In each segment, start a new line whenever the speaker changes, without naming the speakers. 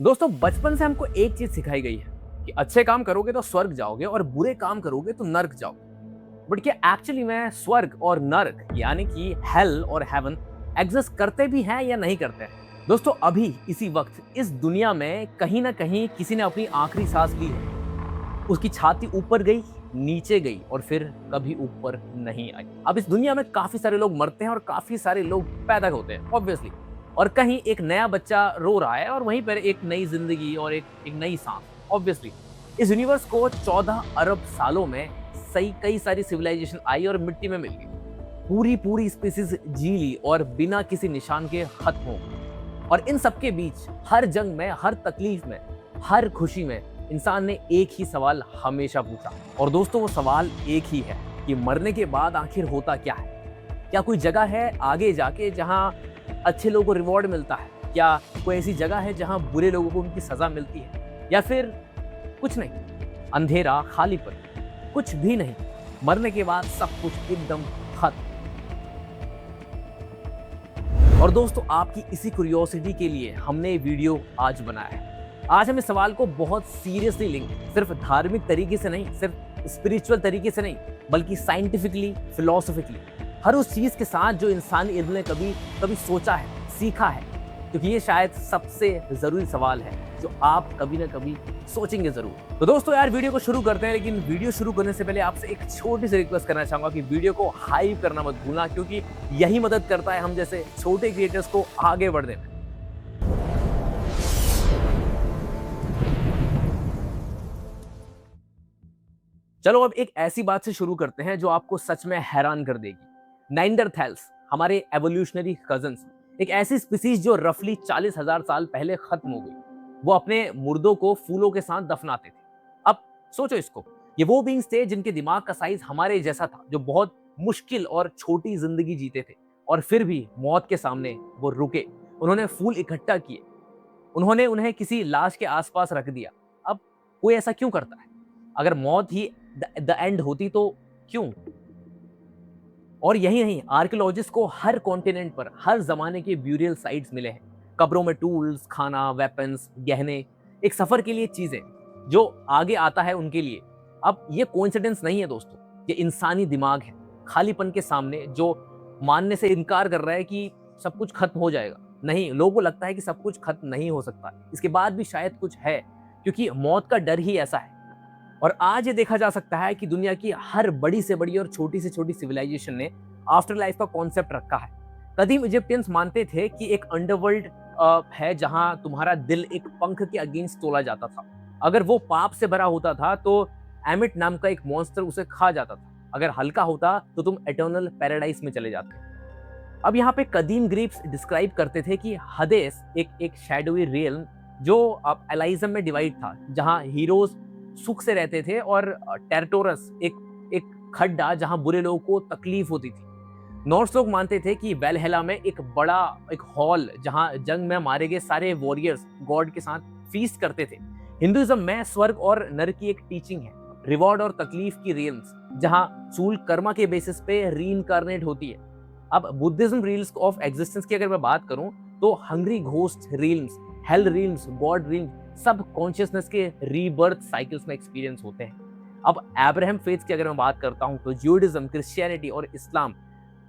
दोस्तों बचपन से हमको एक चीज सिखाई गई है कि अच्छे काम करोगे तो स्वर्ग जाओगे और बुरे काम करोगे तो नर्क जाओगे। बट क्या एक्चुअली में स्वर्ग और नर्क यानी कि हेल और हेवन एग्जिस्ट करते भी हैं या नहीं करते हैं? दोस्तों अभी इसी वक्त इस दुनिया में कहीं ना कहीं किसी ने अपनी आखिरी सांस ली है। उसकी छाती ऊपर गई, नीचे गई और फिर कभी ऊपर नहीं आई। अब इस दुनिया में काफी सारे लोग मरते हैं और काफी सारे लोग पैदा होते हैं ऑब्वियसली। और कहीं एक नया बच्चा रो रहा है और वहीं पर एक नई जिंदगी और एक नई सांस ऑब्वियसली। इस यूनिवर्स को 14 अरब सालों में सही कई सारी सिविलाइजेशन आई और मिट्टी में मिल गई। पूरी पूरी स्पीसीज जी ली और बिना किसी निशान के खत्म हो गई। और इन सबके बीच हर जंग में, हर तकलीफ में, हर खुशी में इंसान ने एक ही सवाल हमेशा पूछा। और दोस्तों वो सवाल एक ही है कि मरने के बाद आखिर होता क्या है? क्या कोई जगह है आगे जाके जहां अच्छे लोगों को रिवॉर्ड मिलता है? क्या कोई ऐसी जगह है जहां बुरे लोगों को उनकी सजा मिलती है? या फिर कुछ नहीं, अंधेरा, खालीपन, कुछ भी नहीं, मरने के बाद सब कुछ एकदम खत्म। और दोस्तों आपकी इसी क्यूरियोसिटी के लिए हमने ये वीडियो आज बनाया है। आज हम इस सवाल को बहुत सीरियसली लेंगे, सिर्फ धार्मिक तरीके से नहीं, सिर्फ स्पिरिचुअल तरीके से नहीं, बल्कि साइंटिफिकली, फिलोसॉफिकली, हर उस चीज के साथ जो इंसानी इल्म ने कभी कभी सोचा है, सीखा है। क्योंकि ये शायद सबसे जरूरी सवाल है जो आप कभी ना कभी सोचेंगे जरूर। तो दोस्तों यार वीडियो को शुरू करते हैं, लेकिन वीडियो शुरू करने से पहले आपसे एक छोटी सी रिक्वेस्ट करना चाहूंगा कि वीडियो को हाइप करना मत भूलना, क्योंकि यही मदद करता है हम जैसे छोटे क्रिएटर्स को आगे बढ़ने में। चलो अब एक ऐसी बात से शुरू करते हैं जो आपको सच में हैरान कर देगी। नाइंडरथैल्स, हमारे एवोल्यूशनरी कजन्स, एक ऐसी स्पीसीज जो रफली 40,000 साल पहले खत्म हो गई। वो अपने मुर्दों को फूलों के साथ दफनाते थे। अब सोचो इसको, ये वो बींग्स थे जिनके दिमाग का साइज हमारे जैसा था, जो बहुत मुश्किल और छोटी जिंदगी जीते थे और फिर भी मौत के सामने वो रुके। उन्होंने फूल इकट्ठा किए, उन्होंने उन्हें किसी लाश के आसपास रख दिया। अब कोई ऐसा क्यों करता है? अगर मौत ही द एंड होती तो क्यों? और यही नहीं, आर्कियोलॉजिस्ट को हर कॉन्टिनेंट पर हर जमाने के ब्यूरियल साइट्स मिले हैं। कब्रों में टूल्स, खाना, वेपन्स, गहने, एक सफर के लिए चीजें जो आगे आता है उनके लिए। अब ये कोइंसिडेंस नहीं है दोस्तों, ये इंसानी दिमाग है खालीपन के सामने, जो मानने से इनकार कर रहा है कि सब कुछ खत्म हो जाएगा। नहीं, लोगों को लगता है कि सब कुछ खत्म नहीं हो सकता, इसके बाद भी शायद कुछ है, क्योंकि मौत का डर ही ऐसा है। और आज ये देखा जा सकता है कि दुनिया की हर बड़ी से बड़ी और छोटी से छोटी सिविलाइजेशन ने आफ्टर लाइफ का कॉन्सेप्ट रखा है। कदीम इजिप्टियंस मानते थे कि एक अंडरवर्ल्ड है जहां तुम्हारा दिल एक पंख के अगेंस्ट तोला जाता था। अगर वो पाप से भरा होता था तो एमिट नाम का एक मॉन्स्टर उसे खा जाता था। अगर हल्का होता तो तुम एटर्नल पैराडाइस में चले जाते। अब यहाँ पे कदीम ग्रीक्स डिस्क्राइब करते थे कि हदेस एक शैडोई रियल्म जो अब एलाइजम में डिवाइड था, जहां हीरोज सुख से रहते थे और टेरटोरस एक खड्डा जहां बुरे लोगों को तकलीफ होती थी। नॉर्स लोग मानते थे कि वेलहेला में एक बड़ा एक हॉल जहां जंग में मारे गए सारे वॉरियर्स गॉड के साथ फीस्ट करते थे। हिंदुइज्म में स्वर्ग और नरक की एक टीचिंग है, रिवॉर्ड और तकलीफ की रियल्म्स, जहां सूल कर्मा के बेसिस पे रीइंकार्नेट होती है। अब बुद्धिज्म रियल्स ऑफ एग्जिस्टेंस की अगर मैं बात करूं तो हंग्री घोस्ट रियल्म्स, हेल रियल्म्स, गॉड रियल्म्स सब कॉन्शियसनेस के रीबर्थ साइकिल्स में एक्सपीरियंस होते हैं। अब अब्राहम फेथ की अगर मैं बात करता हूं तो ज्यूडिज्म, क्रिश्चियनिटी और इस्लाम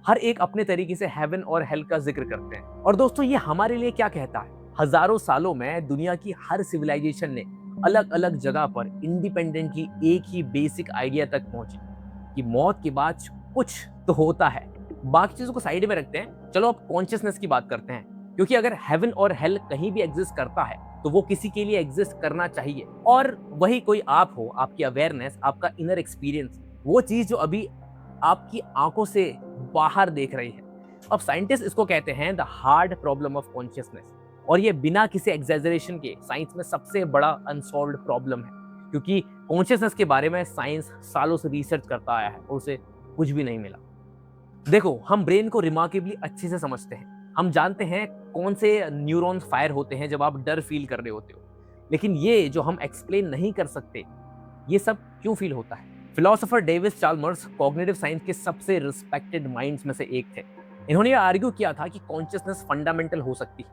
हर एक अपने तरीके से हेवन और हेल का जिक्र करते हैं। और दोस्तों ये हमारे लिए क्या कहता है? हजारों सालों में दुनिया की हर सिविलाइजेशन ने अलग अलग जगह पर इंडिपेंडेंटली एक ही बेसिक आइडिया तक पहुंची कि मौत के बाद कुछ तो होता है। बाकी चीजों को साइड में रखते हैं, चलो अब कॉन्शियसनेस की बात करते हैं। क्योंकि अगर हेवन और हेल कहीं भी एग्जिस्ट करता है तो वो किसी के लिए एग्जिस्ट करना चाहिए, और वही कोई आप हो, आपकी अवेयरनेस, आपका इनर एक्सपीरियंस, वो चीज जो अभी आपकी आंखों से बाहर देख रही है। अब साइंटिस्ट इसको कहते हैं the hard problem of consciousness, और ये बिना किसी एग्जैजरेशन के साइंस में सबसे बड़ा अनसॉल्व्ड प्रॉब्लम है। क्योंकि कॉन्शियसनेस के बारे में साइंस सालों से रिसर्च करता आया है और उसे कुछ भी नहीं मिला। देखो, हम ब्रेन को रिमार्केबली अच्छे से समझते हैं, हम जानते हैं कौन से न्यूरॉन्स फायर होते हैं जब आप डर फील कर रहे होते हो, लेकिन ये जो हम एक्सप्लेन नहीं कर सकते, ये सब क्यों फील होता है? Philosopher Davis Chalmers cognitive science के सबसे रिस्पेक्टेड माइंड्स में से एक थे। इन्होंने ये आर्ग्यू किया था कि कॉन्शियसनेस फंडामेंटल हो सकती है,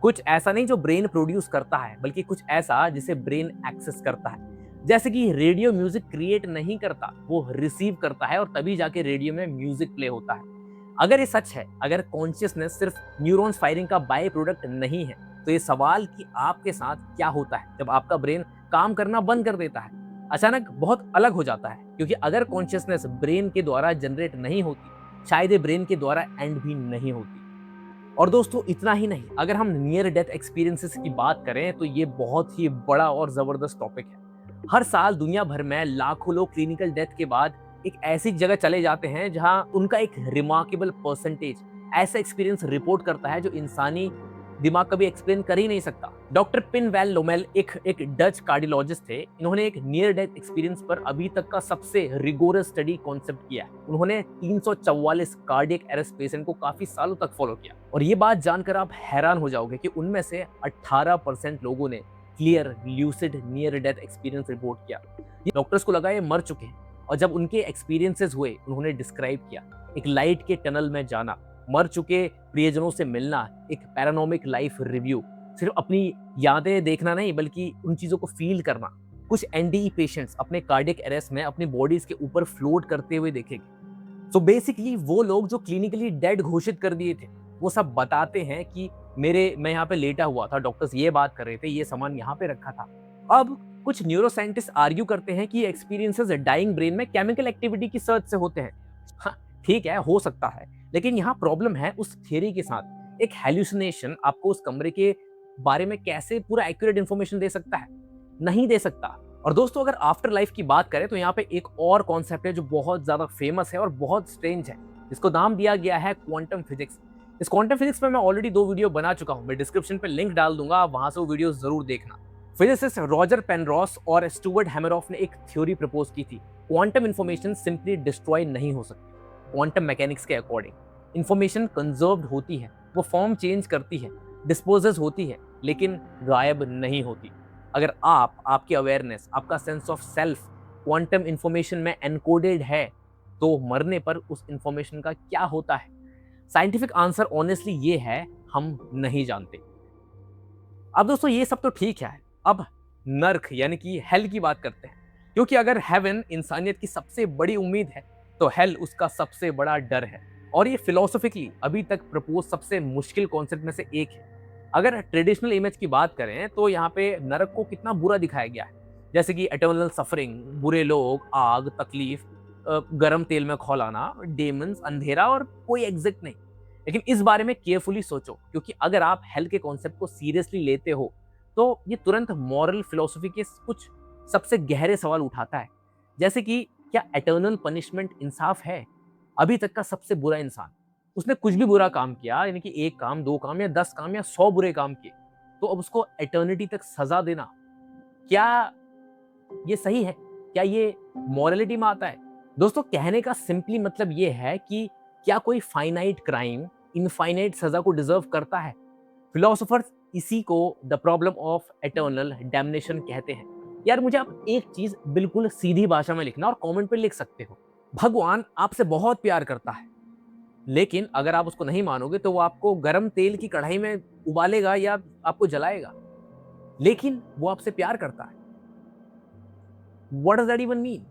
कुछ ऐसा नहीं जो ब्रेन प्रोड्यूस करता है, बल्कि कुछ ऐसा जिसे ब्रेन एक्सेस करता है। जैसे कि रेडियो म्यूजिक क्रिएट नहीं करता, वो रिसीव करता है और तभी जाके रेडियो में म्यूजिक प्ले होता है। अगर ये सच है, अगर कॉन्शियसनेस सिर्फ न्यूरॉन्स फायरिंग का बाय प्रोडक्ट नहीं है, तो ये सवाल कि आपके साथ क्या होता है जब आपका ब्रेन काम करना बंद कर देता है, अचानक बहुत अलग हो जाता है। क्योंकि अगर कॉन्शियसनेस ब्रेन के द्वारा जनरेट नहीं होती, शायद ये ब्रेन के द्वारा एंड भी नहीं होती। और दोस्तों इतना ही नहीं, अगर हम नियर डेथ एक्सपीरियंसेस की बात करें तो ये बहुत ही बड़ा और जबरदस्त टॉपिक है। हर साल दुनिया भर में लाखों लोग क्लिनिकल डेथ के बाद एक ऐसी जगह चले जाते हैं जहां उनका एक रिमार्केबल परसेंटेज ऐसा एक्सपीरियंस रिपोर्ट करता है जो इंसानी दिमाग कभी एक्सप्लेन कर ही नहीं सकता। डॉक्टर पिन वैन लोमेल एक डच कार्डियोलॉजिस्ट थे। इन्होंने एक नियर डेथ एक्सपीरियंस पर अभी तक का सबसे रिगोरस स्टडी कॉन्सेप्ट किया है। उन्होंने 344 कार्डियक अरेस्ट पेशेंट को काफी सालों तक फॉलो किया, और ये बात जानकर आप हैरान हो जाओगे कि उनमें से 18% लोगों ने clear lucid near death experience report किया। ये डॉक्टर्स को लगा ये मर चुके हैं, और जब उनके एक्सपीरियंसेस हुए, उन्होंने डिस्क्राइब किया एक लाइट के टनल में जाना, मर चुके प्रियजनों से मिलना, एक पैरानॉमिक लाइफ रिव्यू, सिर्फ अपनी यादें देखना नहीं बल्कि उन चीजों को फील करना। कुछ एनडीई पेशेंट्स अपने कार्डियक अरेस्ट में अपनी बॉडीज के ऊपर फ्लोट करते हुए देखेंगे। सो बेसिकली वो लोग जो क्लिनिकली डेड घोषित कर दिए थे, वो सब बताते हैं कि मैं यहाँ पे लेटा हुआ था, डॉक्टर्स ये बात कर रहे थे, ये सामान यहाँ पे रखा था। अब कुछ न्यूरोसाइंटिस्ट आर्ग्यू करते हैं कि ये एक्सपीरियंसेस डाइंग ब्रेन में केमिकल एक्टिविटी की सर्च से होते हैं। हाँ, ठीक है, हो सकता है, लेकिन यहाँ प्रॉब्लम है उस थियरी के साथ। एक हेल्यूसिनेशन आपको उस कमरे के बारे में कैसे पूरा एक्यूरेट इंफॉर्मेशन दे सकता है? नहीं दे सकता। और दोस्तों अगर आफ्टर लाइफ की बात करें तो यहाँ पे एक और कॉन्सेप्ट है जो बहुत ज्यादा फेमस है और बहुत स्ट्रेंज है, जिसको नाम दिया गया है क्वांटम फिजिक्स। इस क्वांटम फिजिक्स पे मैं ऑलरेडी 2 वीडियो बना चुका हूँ, मैं डिस्क्रिप्शन पे लिंक डाल दूंगा, आप वहां से वो वीडियो जरूर देखना। फिजिसिस्ट रॉजर पेनरॉस और स्टुअर्ट हैमरॉफ ने एक थ्योरी प्रपोज की थी, क्वांटम इंफॉर्मेशन सिंपली डिस्ट्रॉय नहीं हो सकती। क्वांटम मैकेनिक्स के अकॉर्डिंग इंफॉर्मेशन कंजर्व्ड होती है, वो फॉर्म चेंज करती है, डिस्पोजेस होती है, लेकिन गायब नहीं होती। अगर आपकी अवेयरनेस, आपका sense of self quantum information में एनकोडेड है, तो मरने पर उस इंफॉर्मेशन का क्या होता है? साइंटिफिक आंसर ऑनेस्टली ये है, हम नहीं जानते। अब दोस्तों ये सब तो ठीक है, अब नर्क यानी कि हेल की बात करते हैं। क्योंकि अगर हेवन इंसानियत की सबसे बड़ी उम्मीद है, तो हेल उसका सबसे बड़ा डर है। और ये फिलोसॉफिकली अभी तक प्रपोज सबसे मुश्किल कॉन्सेप्ट में से एक है। अगर ट्रेडिशनल इमेज की बात करें तो यहाँ पे नरक को कितना बुरा दिखाया गया है, जैसे कि एटर्नल सफरिंग, बुरे लोग, आग, तकलीफ, गर्म तेल में खौलाना, डेमन्स, अंधेरा और कोई एग्जिट नहीं। लेकिन इस बारे में केयरफुली सोचो, क्योंकि अगर आप हेल के कॉन्सेप्ट को सीरियसली लेते हो तो ये तुरंत मॉरल फिलोसफी के कुछ सबसे गहरे सवाल उठाता है। जैसे कि क्या एटर्नल पनिशमेंट इंसाफ है? अभी तक का सबसे बुरा इंसान, उसने कुछ भी बुरा काम किया, यानी कि 1 काम, 2 काम या 10 काम या 100 बुरे काम किए, तो अब उसको एटर्निटी तक सजा देना, क्या ये सही है? क्या ये मॉरलिटी में आता है? दोस्तों कहने का सिंपली मतलब ये है कि क्या कोई फाइनाइट क्राइम इनफाइनाइट सजा को डिजर्व करता है? फिलोसोफर्स इसी को द प्रॉब्लम ऑफ एटर्नल डैम्नेशन कहते हैं। यार मुझे आप एक चीज बिल्कुल सीधी भाषा में लिखना और कमेंट पे लिख सकते हो, भगवान आपसे बहुत प्यार करता है, लेकिन अगर आप उसको नहीं मानोगे तो वो आपको गर्म तेल की कढ़ाई में उबालेगा या आपको जलाएगा, लेकिन वो आपसे प्यार करता है। What does that even mean?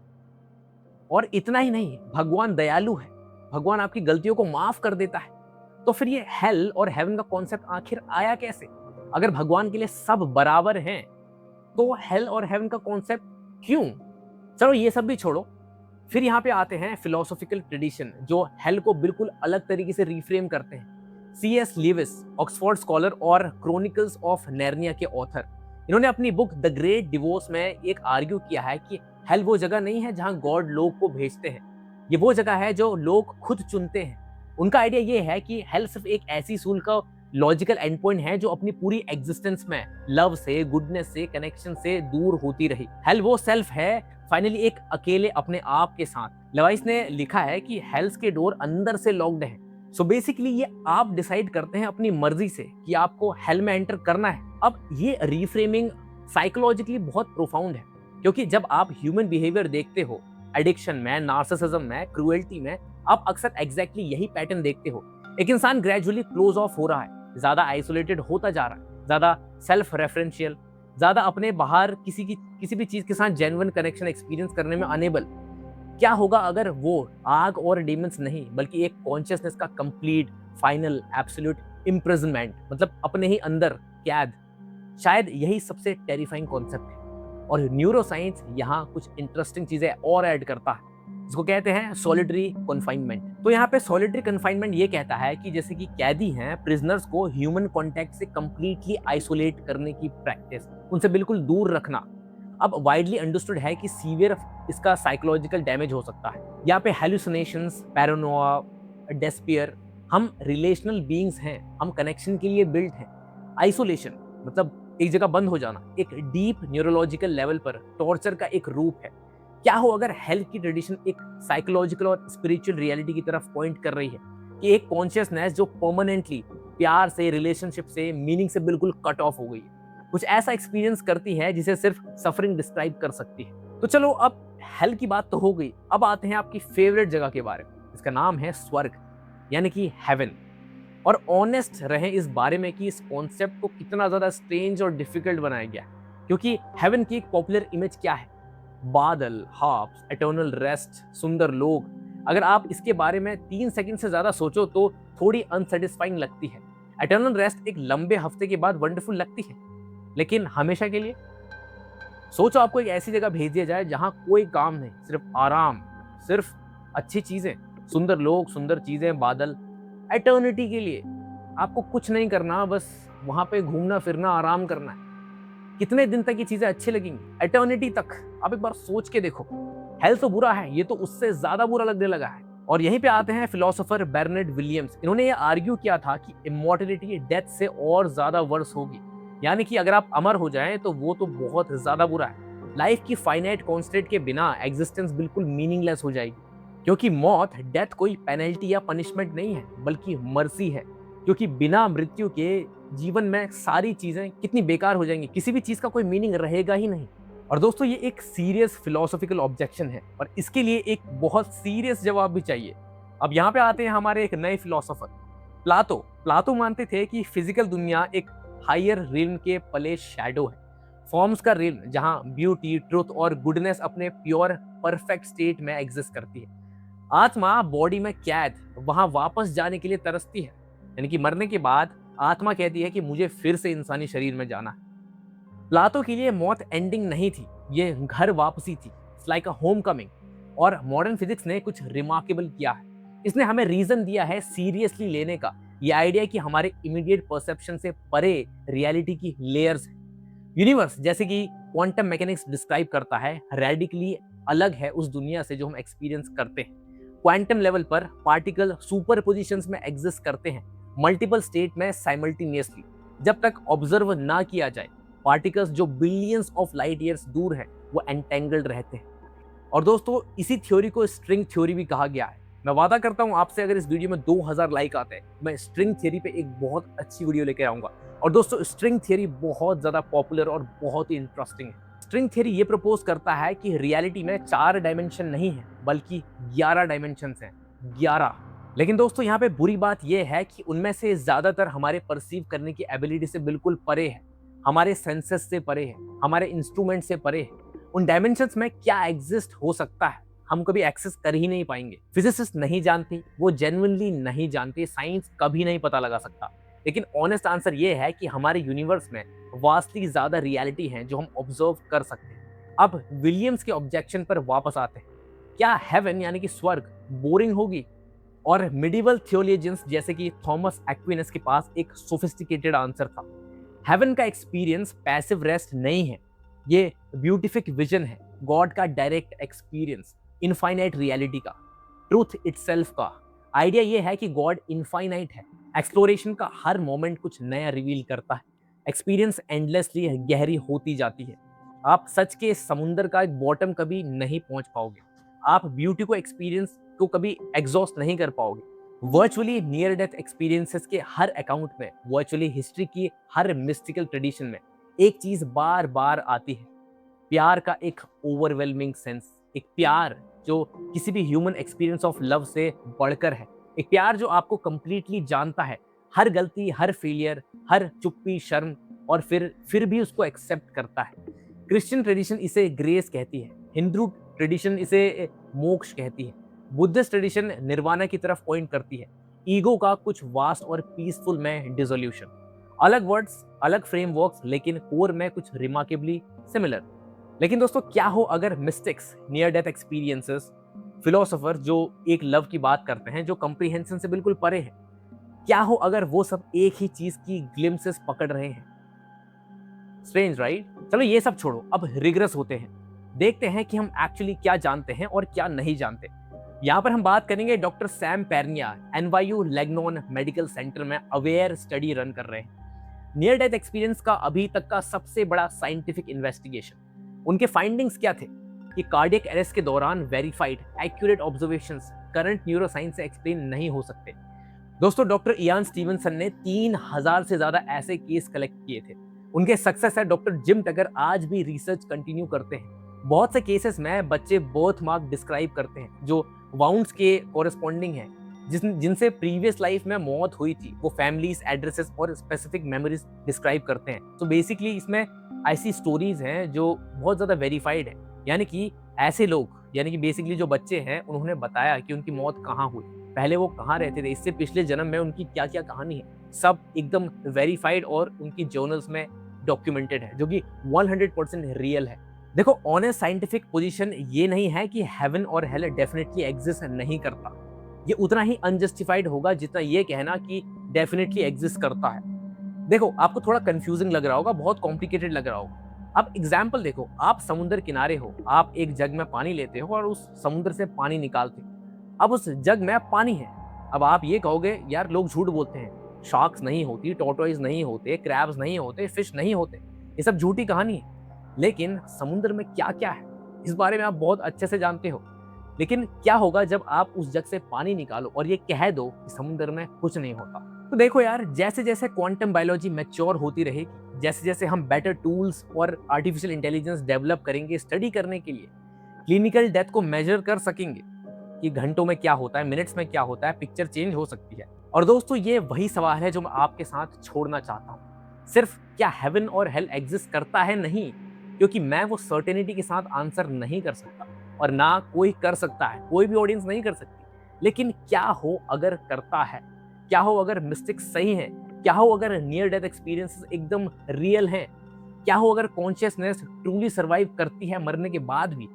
और इतना ही नहीं, भगवान दयालु है, भगवान आपकी गलतियों को माफ कर देता है। तो फिर ये हेल और हेवन का कॉन्सेप्ट आखिर आया कैसे? अगर भगवान के लिए सब बराबर हैं, तो हेल और हेवन का कॉन्सेप्ट क्यों? चलो ये सब भी छोड़ो, फिर यहाँ पे आते हैं फिलोसॉफिकल ट्रेडिशन जो हेल को बिल्कुल अलग तरीके से रिफ्रेम करते हैं। C.S. लीविस, ऑक्सफोर्ड स्कॉलर और क्रोनिकल्स ऑफ नैर्निया के ऑथर, इन्होंने अपनी बुक द ग्रेट डिवोर्स में एक आर्ग्यू किया है कि हेल वो जगह नहीं है जहां गॉड लोग को भेजते हैं, ये वो जगह है जो लोग खुद चुनते हैं। उनका आइडिया ये है कि हेल सिर्फ एक ऐसी सूल का लॉजिकल एंड पॉइंट है जो अपनी पूरी एग्जिस्टेंस में लव से, गुडनेस से, कनेक्शन से दूर होती रही। हेल वो सेल्फ है फाइनली एक अकेले अपने आप के साथ। लेवाइस ने लिखा है कि हेल्स के डोर अंदर से लॉक्ड है। सो बेसिकली ये आप डिसाइड करते हैं अपनी मर्जी से कि आपको हेल में एंटर करना है। अब ये रिफ्रेमिंग साइकोलॉजिकली बहुत प्रोफाउंड है, क्योंकि जब आप ह्यूमन बिहेवियर देखते हो, एडिक्शन में, नार्सिसिज्म में, क्रूएल्टी में, आप अक्सर एग्जैक्टली यही पैटर्न देखते हो। एक इंसान ग्रेजुअली क्लोज ऑफ हो रहा है, ज़्यादा आइसोलेटेड होता जा रहा है, ज़्यादा सेल्फ रेफरेंशियल, ज़्यादा अपने बाहर किसी भी चीज़ के साथ जेन्युइन कनेक्शन एक्सपीरियंस करने में अनेबल। क्या होगा अगर वो आग और डीमंस नहीं बल्कि एक कॉन्शियसनेस का कंप्लीट, फाइनल, एब्सोल्यूट इम्प्रिजनमेंट, मतलब अपने ही अंदर कैद। शायद यही सबसे टेरिफाइंग कॉन्सेप्ट है। और न्यूरोसाइंस यहाँ कुछ इंटरेस्टिंग चीजें और ऐड करता है, जिसको कहते हैं सॉलिटरी कन्फाइनमेंट। तो यहाँ पे सॉलिटरी कन्फाइनमेंट ये कहता है कि जैसे कि कैदी हैं, प्रिजनर्स को ह्यूमन कॉन्टेक्ट से कंप्लीटली आइसोलेट करने की प्रैक्टिस, उनसे बिल्कुल दूर रखना। अब वाइडली अंडरस्टूड है कि सीवियर इसका साइकोलॉजिकल डैमेज हो सकता है। यहाँ पे हेलुसिनेशंस, पैरानोआ, डेस्पियर। हम रिलेशनल बीइंग्स हैं, हम कनेक्शन के लिए बिल्ट हैं। आइसोलेशन मतलब एक जगह बंद हो जाना, एक डीप न्यूरोलॉजिकल लेवल पर टॉर्चर का एक रूप है। क्या हो अगर हेल्थ की ट्रेडिशन एक साइकोलॉजिकल और स्पिरिचुअल रियलिटी की तरफ पॉइंट कर रही है कि एक कॉन्शियसनेस जो परमानेंटली प्यार से, रिलेशनशिप से, मीनिंग से बिल्कुल कट ऑफ हो गई है, कुछ ऐसा एक्सपीरियंस करती है जिसे सिर्फ सफरिंग डिस्क्राइब कर सकती है। तो चलो, अब हेल की बात तो हो गई, अब आते हैं आपकी फेवरेट जगह के बारे में। इसका नाम है स्वर्ग, यानी कि हेवन। और ऑनेस्ट रहें इस बारे में कि इस कॉन्सेप्ट को कितना ज्यादा स्ट्रेंज और डिफिकल्ट बनाया गया, क्योंकि हेवन की एक पॉपुलर इमेज क्या है? बादल, हार्प्स, एटर्नल रेस्ट, सुंदर लोग। अगर आप इसके बारे में 3 सेकंड से ज्यादा सोचो तो थोड़ी अनसेटिस्फाइंग लगती है। एटर्नल रेस्ट एक लंबे हफ्ते के बाद वंडरफुल लगती है, लेकिन हमेशा के लिए? सोचो आपको एक ऐसी जगह भेज दिया जाए जहां कोई काम नहीं, सिर्फ आराम, सिर्फ अच्छी चीजें, सुंदर लोग, सुंदर चीजें, बादल, एटर्निटी के लिए। आपको कुछ नहीं करना, बस वहां पे घूमना फिरना, आराम करना है। कितने दिन तक ये चीजें अच्छी लगेंगी? एटर्निटी तक। आप एक बार सोच के देखो। हेल्थ तो बुरा है, ये तो उससे ज्यादा बुरा लगने लगा है। और यहीं पे आते हैं फिलोसोफर बर्नार्ड विलियम्स। इन्होंने ये आर्ग्यू किया था कि इमॉर्टलिटी डेथ से और ज्यादा वर्स होगी, यानी कि अगर आप अमर हो जाएं तो वो तो बहुत ज्यादा बुरा है। लाइफ की फाइनाइट कॉन्स्टेंट के बिना एग्जिस्टेंस बिल्कुल मीनिंगलेस हो जाएगी, क्योंकि मौत, डेथ कोई पेनल्टी या पनिशमेंट नहीं है, बल्कि मर्सी है। क्योंकि बिना मृत्यु के जीवन में सारी चीजें कितनी बेकार हो जाएंगी, किसी भी चीज का कोई मीनिंग रहेगा ही नहीं। और दोस्तों, ये एक सीरियस फिलोसॉफिकल ऑब्जेक्शन है और इसके लिए एक बहुत सीरियस जवाब भी चाहिए। अब यहाँ पे आते हैं हमारे एक नए फिलोसोफर, प्लाटो। प्लाटो मानते थे कि फिजिकल दुनिया एक हायर रिल्म के पले शैडो है, फॉर्म्स का रिल्म, जहां ब्यूटी, ट्रुथ और गुडनेस अपने प्योर परफेक्ट स्टेट में एग्जिस्ट करती है। आत्मा बॉडी में कैद वहां वापस जाने के लिए तरसती है, यानी कि मरने के बाद आत्मा कहती है कि मुझे फिर से इंसानी शरीर में जाना है। प्लाटो के लिए मौत एंडिंग नहीं थी, ये घर वापसी थी। It's like a home coming. और मॉडर्न फिजिक्स ने कुछ रिमार्केबल किया है। इसने हमें रीजन दिया है सीरियसली लेने का। ये आइडिया कि हमारे इमीडिएट परसेप्शन से परे रियलिटी की लेयर्स है। यूनिवर्स, जैसे कि क्वांटम मैकेनिक्स डिस्क्राइब करता है, रेडिकली अलग है उस दुनिया से जो हम एक्सपीरियंस करते हैं। क्वांटम लेवल पर पार्टिकल सुपर पोजिशंस में एग्जिस्ट करते हैं, मल्टीपल स्टेट में साइमल्टेनियसली। जब तक ऑब्जर्व ना किया जाए, पार्टिकल्स जो बिलियंस ऑफ लाइट ईयर्स दूर है वो एंटेंगल्ड रहते हैं। और दोस्तों, इसी थ्योरी को स्ट्रिंग थ्योरी भी कहा गया है। मैं वादा करता हूं आपसे, अगर इस वीडियो में 2000 लाइक आते हैं, मैं स्ट्रिंग थ्योरी पे एक बहुत अच्छी वीडियो लेकर आऊंगा। और दोस्तों, स्ट्रिंग थ्योरी बहुत ज्यादा पॉपुलर और बहुत ही इंटरेस्टिंग है। स्ट्रिंग थ्योरी ये प्रपोज करता है कि रियलिटी में 4 डायमेंशन नहीं है, बल्कि 11 डायमेंशन हैं। 11। लेकिन दोस्तों, यहाँ पे बुरी बात यह है कि उनमें से ज्यादातर हमारे परसीव करने की एबिलिटी से बिल्कुल परे है, हमारे सेंसेस से परे है, हमारे इंस्ट्रूमेंट से परे है। उन डायमेंशंस में क्या एग्जिस्ट हो सकता है, हम कभी एक्सेस कर ही नहीं पाएंगे। फिजिसिस्ट नहीं जानती, वो जेन्युइनली नहीं जानती, साइंस कभी नहीं पता लगा सकता। लेकिन ऑनेस्ट आंसर ये है कि हमारे यूनिवर्स में वास्टली ज्यादा रियलिटी है जो हम ऑब्जर्व कर सकते हैं। अब विलियम्स के ऑब्जेक्शन पर वापस आते हैं। क्या हेवन यानी कि स्वर्ग बोरिंग होगी? और मिडिवल थियोलॉजियंस जैसे कि थॉमस एक्विनस के पास एक सोफिस्टिकेटेड आंसर था। हेवन का एक्सपीरियंस पैसिव रेस्ट नहीं है, ये ब्यूटिफिक विजन है, गॉड का डायरेक्ट एक्सपीरियंस, इनफाइनाइट रियलिटी का, ट्रूथ इटसेल्फ का। आइडिया ये है कि गॉड इनफाइनाइट है, एक्सप्लोरेशन का हर मोमेंट कुछ नया रिवील करता है, एक्सपीरियंस एंडलेसली गहरी होती जाती है। आप सच के समुंदर का एक बॉटम कभी नहीं पहुंच पाओगे, आप ब्यूटी को एक्सपीरियंस को कभी एग्जॉस्ट नहीं कर पाओगे। वर्चुअली नियर डेथ एक्सपीरियंसेस के हर अकाउंट में, वर्चुअली हिस्ट्री की हर मिस्टिकल ट्रेडिशन में एक चीज बार बार आती है, प्यार का एक ओवरवेलमिंग सेंस। एक प्यार जो किसी भी ह्यूमन एक्सपीरियंस ऑफ लव से बढ़कर है, एक प्यार जो आपको कंप्लीटली जानता है, हर गलती, हर फेलियर, हर चुप्पी, शर्म, और फिर भी उसको एक्सेप्ट करता है। क्रिश्चियन ट्रेडिशन इसे ग्रेस कहती है, हिंदू ट्रेडिशन इसे मोक्ष कहती है, बुद्धिस्ट ट्रेडिशन निर्वाणा की तरफ पॉइंट करती है, ईगो का कुछ वास्ट और पीसफुल में डिसोल्यूशन। अलग वर्ड्स, अलग फ्रेमवर्क्स, लेकिन कोर में कुछ रिमार्केबली सिमिलर। लेकिन दोस्तों, क्या हो अगर mystics, near death experiences, philosopher जो एक लव की बात करते हैं जो कंप्रीहेंशन से बिल्कुल परे है, क्या हो अगर वो सब एक ही चीज की ग्लिम्सेस पकड़ रहे हैं? Strange, right? चलो ये सब छोड़ो, अब रिग्रेस होते हैं, देखते हैं कि हम एक्चुअली क्या जानते हैं और क्या नहीं जानते। यहाँ पर हम बात करेंगे doctor Sam Parnia, NYU Langone medical centre में अवेयर स्टडी रन कर रहे हैं। नियर डेथ एक्सपीरियंस का अभी तक का सबसे बड़ा साइंटिफिक इन्वेस्टिगेशन। उनके फाइंडिंग्स क्या थे कि कार्डियक अरेस्ट के दौरान verified accurate observations current neuroscience से एक्सप्लेन नहीं हो सकते। दोस्तों, डॉक्टर इयान स्टीवनसन ने 3000 से ज्यादा ऐसे केस कलेक्ट किए थे। उनके सक्सेसर डॉक्टर जिम टगर आज भी रिसर्च कंटिन्यू करते हैं। बहुत से केसेस में बच्चे बर्थ मार्क डिस्क्राइब करते हैं जो वाउंड्स के कोरेस्पॉन्डिंग है, जिनसे प्रीवियस लाइफ में मौत हुई थी। वो फैमिलीज, एड्रेसेस और स्पेसिफिक मेमोरीज डिस्क्राइब करते हैं। तो बेसिकली इसमें ऐसी स्टोरीज हैं जो बहुत ज्यादा वेरीफाइड है, यानी कि ऐसे लोग, यानी कि बेसिकली जो बच्चे हैं, उन्होंने बताया कि उनकी मौत कहाँ हुई, पहले वो कहाँ रहते थे, इससे पिछले जन्म में उनकी क्या क्या कहानी है, सब एकदम वेरीफाइड और उनकी जर्नल्स में डॉक्यूमेंटेड है, जो कि 100% रियल है। देखो, ऑनेस्ट साइंटिफिक पोजीशन ये नहीं है कि हेवन और हेल डेफिनेटली एग्जिस्ट नहीं करता। ये उतना ही अनजस्टिफाइड होगा जितना ये कहना कि डेफिनेटली एग्जिस्ट करता है। देखो, आपको थोड़ा कंफ्यूजिंग लग रहा होगा, बहुत कॉम्प्लिकेटेड लग रहा होगा। अब एग्जाम्पल देखो, आप समुद्र किनारे हो, आप एक जग में पानी लेते हो और उस समुद्र से पानी निकालते हो। अब उस जग में पानी है। अब आप ये कहोगे, यार लोग झूठ बोलते हैं, शार्क्स नहीं होती, टोर्टोइज नहीं होते, क्रैब्स नहीं होते, फिश नहीं होते, ये सब झूठी कहानी है। लेकिन समुद्र में क्या क्या है इस बारे में आप बहुत अच्छे से जानते हो। लेकिन क्या होगा जब आप उस जग से पानी निकालो और ये कह दो कि समुद्र में कुछ नहीं होता? तो देखो यार, जैसे जैसे क्वांटम बायोलॉजी मैच्योर होती रहेगी, जैसे जैसे हम बेटर टूल्स और आर्टिफिशियल इंटेलिजेंस डेवलप करेंगे स्टडी करने के लिए, क्लिनिकल डेथ को मेजर कर सकेंगे कि घंटों में क्या होता है, मिनट्स में क्या होता है, पिक्चर चेंज हो सकती है। और दोस्तों, ये वही सवाल है जो मैं आपके साथ छोड़ना चाहता हूँ। सिर्फ क्या हेवन और हेल एग्जिस्ट करता है? नहीं, क्योंकि मैं वो सर्टेनिटी के साथ आंसर नहीं कर सकता और ना कोई कर सकता है, कोई भी ऑडियंस नहीं कर सकती। लेकिन क्या हो अगर करता है? क्या हो अगर मिस्टेक्स सही हैं? क्या हो अगर नियर डेथ एक्सपीरियंसेस एकदम रियल हैं? क्या हो अगर कॉन्शियसनेस ट्रूली सर्वाइव करती है मरने के बाद भी?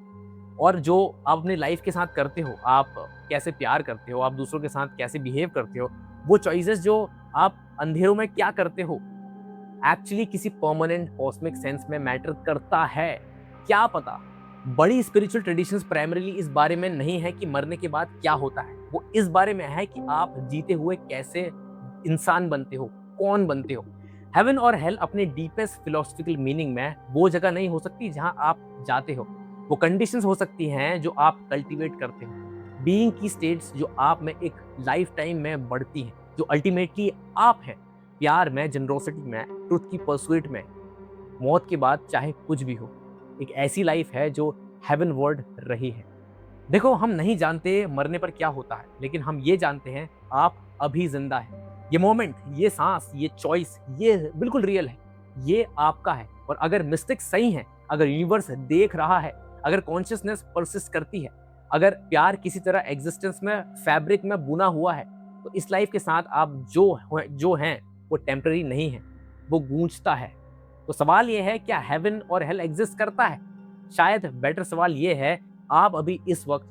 और जो आप अपने लाइफ के साथ करते हो, आप कैसे प्यार करते हो, आप दूसरों के साथ कैसे बिहेव करते हो, वो चॉइसेस जो आप अंधेरों में क्या करते हो, एक्चुअली किसी परमानेंट कॉस्मिक सेंस में मैटर करता है? क्या पता। बड़ी स्पिरिचुअल ट्रेडिशंस प्राइमरीली इस बारे में नहीं है कि मरने के बाद क्या होता है, वो इस बारे में है कि आप जीते हुए कैसे इंसान बनते हो, कौन बनते हो। हेवन और हेल अपने डीपेस्ट फिलोसफिकल मीनिंग में वो जगह नहीं हो सकती जहां आप जाते हो, वो कंडीशंस हो सकती हैं जो आप कल्टीवेट करते हो, बीइंग की स्टेट्स जो आप में एक लाइफ टाइम में बढ़ती हैं, जो अल्टीमेटली आप हैं, प्यार में, जनरोसिटी में, ट्रुथ की परसुएट में। मौत के बाद चाहे कुछ भी हो, एक ऐसी लाइफ है जो हेवन वर्ड रही है। देखो, हम नहीं जानते मरने पर क्या होता है, लेकिन हम ये जानते हैं आप अभी जिंदा है। ये मोमेंट, ये सांस, ये चॉइस, ये बिल्कुल रियल है, ये आपका है। और अगर मिस्टेक सही है, अगर यूनिवर्स देख रहा है, अगर कॉन्शियसनेस परसिस्ट करती है, अगर प्यार किसी तरह एग्जिस्टेंस में फैब्रिक में बुना हुआ है, तो इस लाइफ के साथ आप जो हैं वो टेम्पररी नहीं है, वो गूंजता है। तो सवाल ये है, क्या हेवन और हेल एग्जिस्ट करता है? शायद बेटर सवाल ये है, आप अभी इस वक्त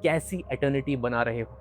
कैसी एटर्निटी बना रहे हो?